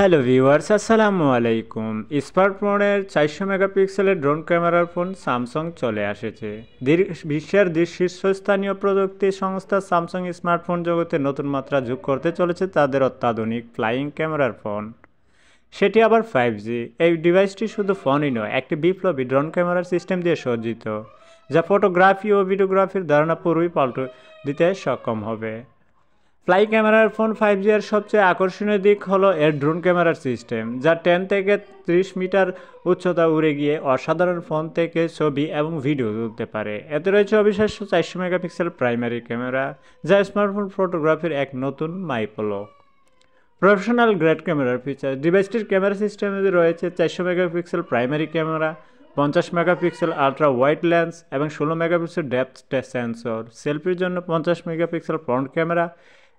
Hello viewers, আসসালামু আলাইকুম। স্মার্টফোনের 400 মেগাপিক্সেলের ড্রোন ক্যামেরার ফোন স্যামসাং চলে এসেছে। বিশ্বের শীর্ষস্থানীয় প্রযুক্তি সংস্থা স্যামসাং স্মার্টফোন জগতে নতুন মাত্রা যোগ করতে চলেছে তাদের অত্যাধুনিক ফ্লাইং ক্যামেরার ফোন, সেটি আবার 5G। এই ডিভাইসটি শুধু ফোনই নয়, একটি বিপ্লবী ড্রোন ক্যামেরার সিস্টেম দিয়ে সজ্জিত, যা ফটোগ্রাফি ও ভিডিওগ্রাফির ধারণা পুরোই পাল্টে দিতে সক্ষম হবে। ফ্লাই ক্যামেরার ফোন 5G এর সবচেয়ে আকর্ষণীয় দিক হলো এর ড্রোন ক্যামেরার সিস্টেম, যা 10 থেকে 30 মিটার উচ্চতা উড়ে গিয়ে অসাধারণ ফোন থেকে ছবি এবং ভিডিও তুলতে পারে। এতে রয়েছে অবিশ্বাস্য 400 মেগাপিক্সেল প্রাইমারি ক্যামেরা, যা স্মার্টফোন ফটোগ্রাফির এক নতুন মাইলফলক। প্রফেশনাল গ্রেড ক্যামেরার ফিচার, ডিভাইসটির ক্যামেরা সিস্টেমে রয়েছে 400 megapixel primary camera, 50 megapixel ultra wide lens এবং 16 মেগাপিক্সেল ডেপথ সেন্সর। সেলফির জন্য 50 মেগাপিক্সেল ফ্রন্ট ক্যামেরা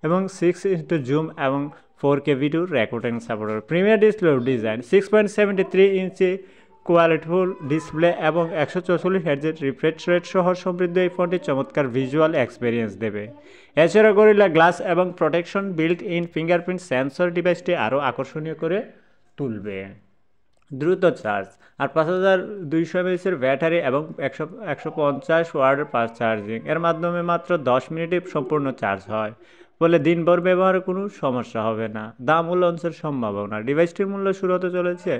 এবং 6x জুম এবং 4K video recording support. Premier display design, 6.73 ইঞ্চি কোয়ালিটিফুল ডিসপ্লে এবং 144 হার্টজের রিফ্রেশ রেট সহ সমৃদ্ধ এই ফোনটি চমৎকার ভিজুয়াল এক্সপিরিয়েন্স দেবে। এছাড়া গরিলা গ্লাস এবং protection built in fingerprint sensor ডিভাইসটি আরও আকর্ষণীয় করে তুলবে। দ্রুত চার্জ আর 5200 mAh ব্যাটারি এবং 150 ওয়াটের ফাস্ট চার্জিং এর মাধ্যমে মাত্র 10 মিনিটে সম্পূর্ণ চার্জ হয়, বলে দিনভর ব্যবহারে কোনো সমস্যা হবে না। দাম ও লঞ্চের সম্ভাবনা, ডিভাইসটির মূল্য শুরু হতে চলেছে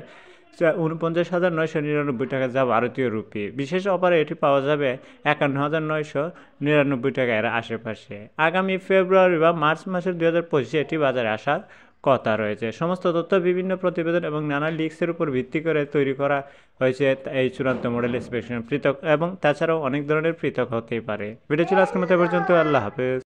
49,999 টাকা, যা ভারতীয় রুপি। বিশেষ অফারে এটি পাওয়া যাবে 51,999 টাকা এর আশেপাশে। আগামী ফেব্রুয়ারি বা মার্চ মাসের 2025 এটি বাজারে আসার কথা রয়েছে। সমস্ত তথ্য বিভিন্ন প্রতিবেদন এবং নানা লিক্সের উপর ভিত্তি করে তৈরি করা হয়েছে। এই চূড়ান্ত মডেল স্পেসিফিকেশন পৃথক এবং তাছাড়াও অনেক ধরনের পৃথক হতেই পারে। ভিডিও ছিল আজকের মতো পর্যন্ত। আল্লাহ হাফেজ।